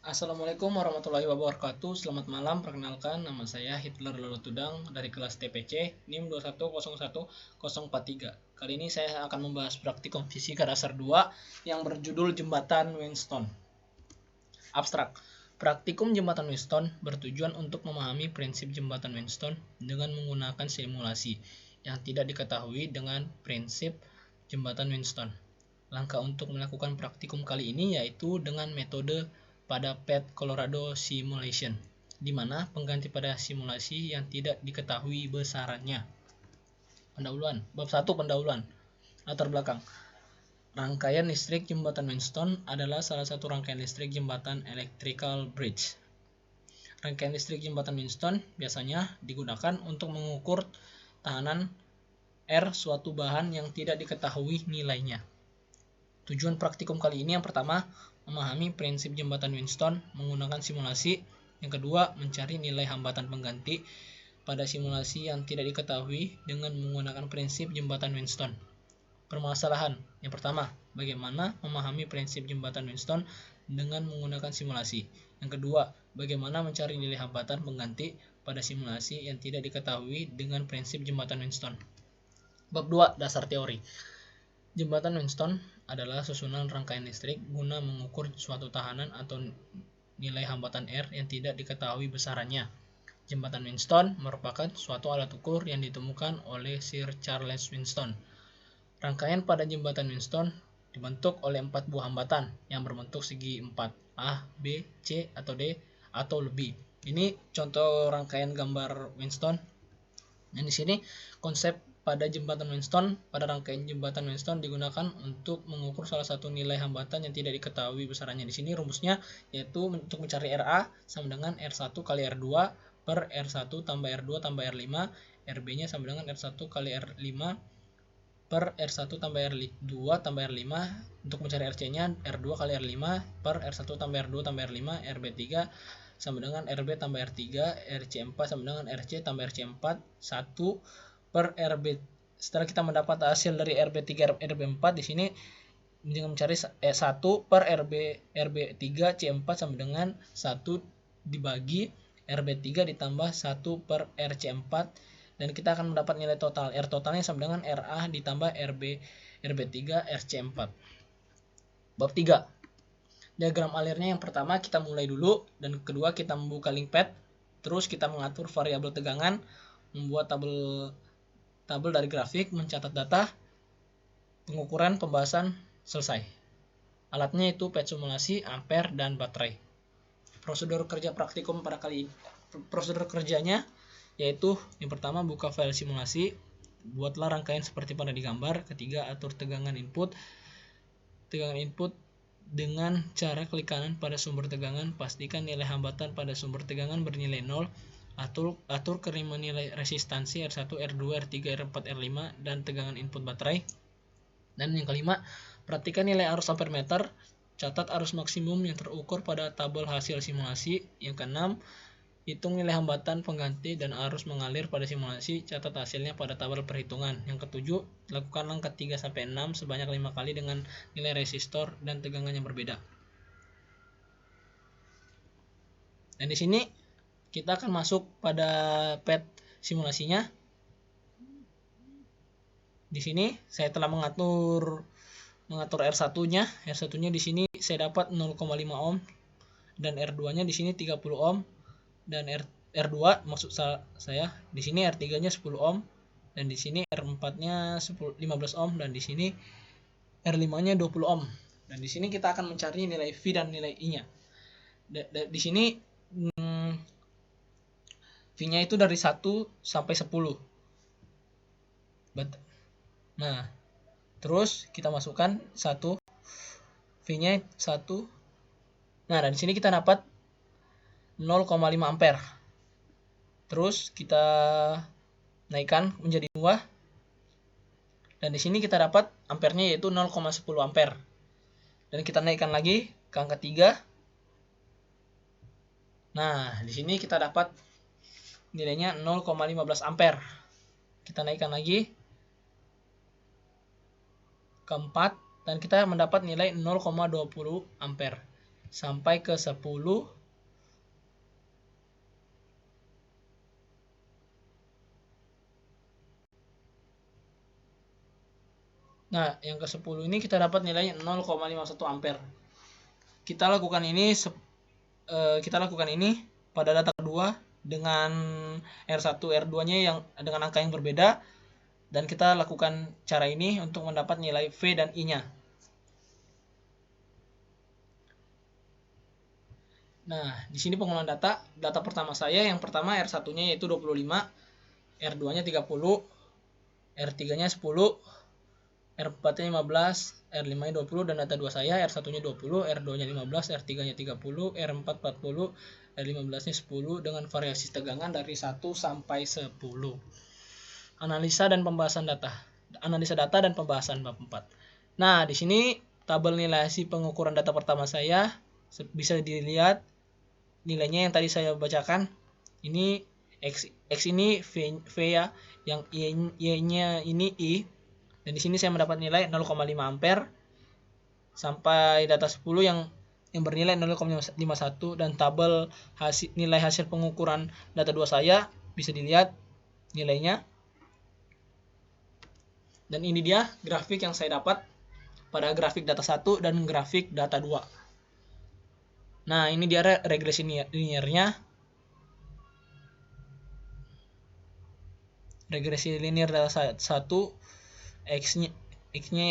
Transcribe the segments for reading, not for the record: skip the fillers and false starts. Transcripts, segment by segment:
Assalamualaikum warahmatullahi wabarakatuh. Selamat malam, perkenalkan nama saya Hitler Lelutudang dari kelas TPC NIM 2101043. Kali ini saya akan membahas praktikum fisika dasar 2 yang berjudul Jembatan Winston. Abstrak. Praktikum Jembatan Winston bertujuan untuk memahami prinsip Jembatan Winston dengan menggunakan simulasi yang tidak diketahui dengan prinsip Jembatan Winston. Langkah untuk melakukan praktikum kali ini yaitu dengan metode pada PET Colorado Simulation, di mana pengganti pada simulasi yang tidak diketahui besarannya. Pendahuluan. Bab 1 pendahuluan. Latar belakang. Rangkaian listrik Jembatan Winston adalah salah satu rangkaian listrik jembatan electrical bridge. Rangkaian listrik Jembatan Winston biasanya digunakan untuk mengukur tahanan R suatu bahan yang tidak diketahui nilainya. Tujuan praktikum kali ini yang pertama, memahami prinsip Jembatan Winston menggunakan simulasi. Yang kedua, mencari nilai hambatan pengganti pada simulasi yang tidak diketahui dengan menggunakan prinsip Jembatan Winston. Permasalahan. Yang pertama, bagaimana memahami prinsip Jembatan Winston dengan menggunakan simulasi. Yang kedua, bagaimana mencari nilai hambatan pengganti pada simulasi yang tidak diketahui dengan prinsip Jembatan Winston. Bab 2, dasar teori. Jembatan Winston adalah susunan rangkaian listrik guna mengukur suatu tahanan atau nilai hambatan R yang tidak diketahui besarannya. Jembatan Winston merupakan suatu alat ukur yang ditemukan oleh Sir Charles Winston. Rangkaian pada Jembatan Winston dibentuk oleh 4 buah hambatan yang berbentuk segi 4, A, B, C, atau D, atau lebih. Ini contoh rangkaian gambar Winston. Dan di sini konsep pada Jembatan Winston, pada rangkaian Jembatan Winston digunakan untuk mengukur salah satu nilai hambatan yang tidak diketahui besarannya. Di sini rumusnya yaitu untuk mencari RA sama dengan R1 kali R2 per R1 tambah R2 tambah R5, RB-nya sama dengan R1 kali R5 per R1 tambah R2 tambah R5. Untuk mencari RC-nya R2 kali R5 per R1 tambah R2 tambah R5, RB3 sama dengan RB tambah R3, RC4 sama dengan RC tambah RC4, 1 per RB. Setelah kita mendapat hasil dari RB3 RB4, di sini dengan mencari 1 per RB3 C4 sama dengan 1 dibagi RB3 ditambah 1 per RC4, dan kita akan mendapat nilai total. R totalnya sama dengan RA ditambah RB3 RC4. Bab 3. Diagram alirnya yang pertama kita mulai dulu, dan kedua kita membuka link pad, terus kita mengatur variabel tegangan, membuat tabel dari grafik, mencatat data, pengukuran, pembahasan, selesai. Alatnya itu pad simulasi, ampere, dan baterai. Prosedur kerja praktikum pada kali ini. Prosedur kerjanya yaitu yang pertama buka file simulasi, buatlah rangkaian seperti pada digambar. Ketiga, atur tegangan input dengan cara klik kanan pada sumber tegangan, pastikan nilai hambatan pada sumber tegangan bernilai 0. Atur kiriman nilai resistansi R1, R2, R3, R4, R5 dan tegangan input baterai. Dan yang kelima, perhatikan nilai arus ampermeter, catat arus maksimum yang terukur pada tabel hasil simulasi. Yang keenam, hitung nilai hambatan pengganti dan arus mengalir pada simulasi, catat hasilnya pada tabel perhitungan. Yang ketujuh, lakukan langkah 3-6 sebanyak 5 kali dengan nilai resistor dan tegangan yang berbeda. Dan di sini kita akan masuk pada pad simulasinya. Di sini saya telah mengatur R1-nya. R1-nya di sini saya dapat 0,5 ohm dan R2-nya di sini 30 ohm, dan R2 maksud saya di sini R3-nya 10 ohm, dan di sini R4-nya 15 ohm, dan di sini R5-nya 20 ohm. Dan di sini kita akan mencari nilai V dan nilai I-nya. Di sini V-nya itu dari 1 sampai 10. Nah, terus kita masukkan 1, V-nya 1. Nah, dan di sini kita dapat 0,5 ampere. Terus kita naikkan menjadi 2. Dan di sini kita dapat ampernya yaitu 0,10 ampere. Dan kita naikkan lagi ke angka 3. Nah, di sini kita dapat nilainya 0,15 ampere. Kita naikkan lagi ke 4 dan kita mendapat nilai 0,20 ampere. sampai ke 10. Nah, yang ke 10 ini kita dapat nilainya 0,51 ampere. Kita lakukan ini pada data kedua dengan R1, R2-nya yang dengan angka yang berbeda, dan kita lakukan cara ini untuk mendapat nilai V dan I-nya. Nah, di sini pengolahan data pertama saya, yang pertama R1-nya yaitu 25, R2-nya 30, R3-nya 10, R4-nya 15, R5-nya 20, dan data 2 saya R1-nya 20, R2-nya 15, R3-nya 30, R4 40, R15-nya 10 dengan variasi tegangan dari 1 sampai 10. Analisa data dan pembahasan bab 4. Nah, di sini tabel nilai hasil pengukuran data pertama saya bisa dilihat nilainya yang tadi saya bacakan. Ini X ini V ya, yang Y-nya ini I. Dan di sini saya mendapat nilai 0,5 ampere sampai data 10 yang bernilai 0,51, dan tabel nilai hasil pengukuran data 2 saya bisa dilihat nilainya. Dan ini dia grafik yang saya dapat pada grafik data 1 dan grafik data 2. Nah, ini dia regresi linearnya. Regresi linear data 1, X-nya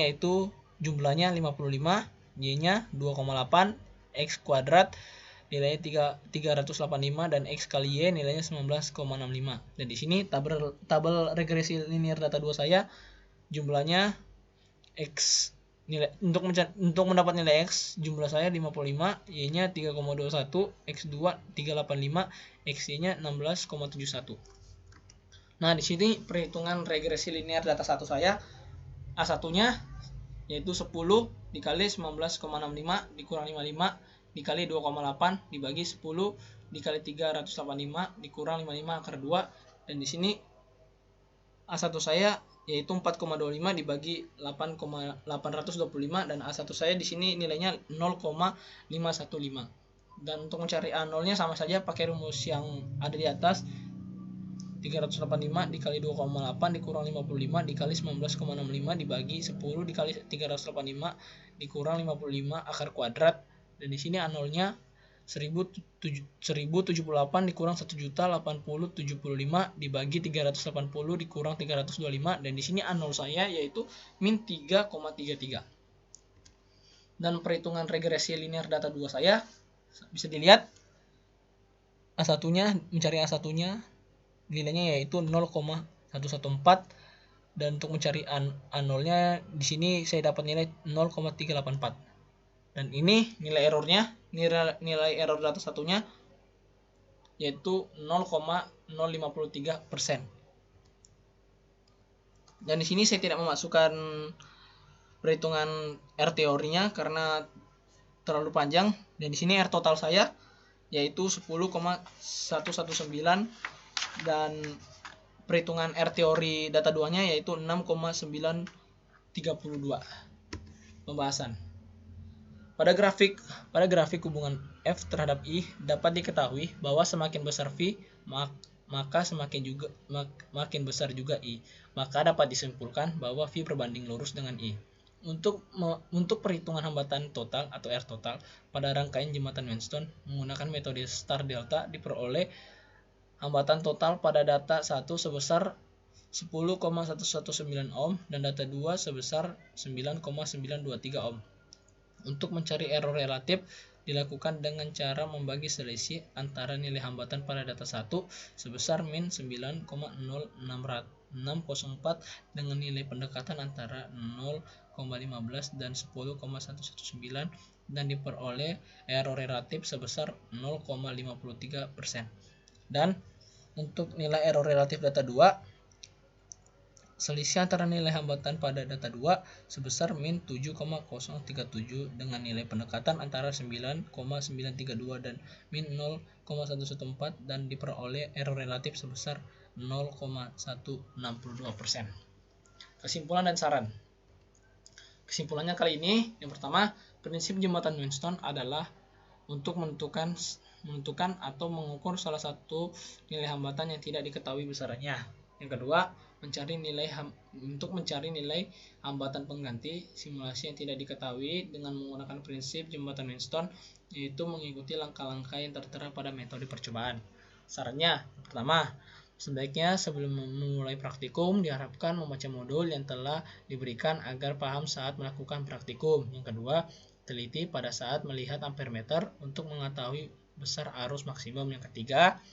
yaitu jumlahnya 55, Y-nya 2,8, X kuadrat nilainya 385, dan X kali Y nilainya 19,65. Dan di sini tabel regresi linear data 2 saya jumlahnya X nilai untuk mendapat nilai X jumlah saya 55, Y-nya 3,21, X2 385, XY-nya 16,71. Nah, di sini perhitungan regresi linear data 1 saya, A1-nya yaitu 10 dikali 19,65 dikurang 55 dikali 2,8 dibagi 10 dikali 385 dikurang 55 akar 2, dan di sini A1 saya yaitu 4,25 dibagi 8,825, dan A1 saya di sini nilainya 0,515. Dan untuk mencari A0-nya sama saja pakai rumus yang ada di atas. 385 dikali 2,8 dikurang 55 dikali 19,65 dibagi 10 dikali 385 dikurang 55 akar kuadrat, dan di sini A0-nya 1078 dikurang 1.080.075 dibagi 380 dikurang 325, dan di sini A0 saya yaitu min 3,33. Dan perhitungan regresi linear data 2 saya bisa dilihat A1-nya, mencari A1-nya nilainya yaitu 0,114, dan untuk mencari A0-nya di sini saya dapat nilai 0,384. Dan ini nilai errornya, nilai error data satunya yaitu 0,053%. Dan di sini saya tidak memasukkan perhitungan R teorinya karena terlalu panjang, dan di sini R total saya yaitu 10,119, dan perhitungan R teori data 2-nya yaitu 6,932. Pembahasan. Pada grafik hubungan F terhadap I dapat diketahui bahwa semakin besar V maka makin besar juga I. Maka dapat disimpulkan bahwa V berbanding lurus dengan I. Untuk perhitungan hambatan total atau R total pada rangkaian jembatan Wheatstone menggunakan metode star delta diperoleh hambatan total pada data 1 sebesar 10,119 ohm dan data 2 sebesar 9,923 ohm. Untuk mencari error relatif dilakukan dengan cara membagi selisih antara nilai hambatan pada data 1 sebesar min 9,0604 dengan nilai pendekatan antara 0,15 dan 10,119 dan diperoleh error relatif sebesar 0,53%. Dan untuk nilai error relatif data 2, selisih antara nilai hambatan pada data 2 sebesar min 7,037 dengan nilai pendekatan antara 9,932 dan min 0,114 dan diperoleh error relatif sebesar 0,162%. Kesimpulan dan saran. Kesimpulannya kali ini, yang pertama, prinsip jembatan Wheatstone adalah untuk menentukan atau mengukur salah satu nilai hambatan yang tidak diketahui besarannya. Yang kedua, untuk mencari nilai hambatan pengganti simulasi yang tidak diketahui dengan menggunakan prinsip jembatan Winston, yaitu mengikuti langkah-langkah yang tertera pada metode percobaan. Sarannya, pertama, sebaiknya sebelum memulai praktikum diharapkan membaca modul yang telah diberikan agar paham saat melakukan praktikum. Yang kedua, teliti pada saat melihat ampermeter untuk mengetahui besar arus maksimum. Yang ketiga,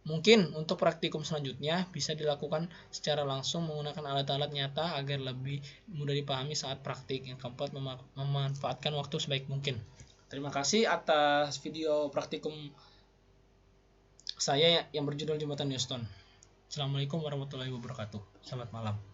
mungkin untuk praktikum selanjutnya bisa dilakukan secara langsung menggunakan alat-alat nyata agar lebih mudah dipahami saat praktik. Yang keempat, memanfaatkan waktu sebaik mungkin. Terima kasih atas video praktikum saya yang berjudul Jembatan Winston. Assalamualaikum warahmatullahi wabarakatuh. Selamat malam.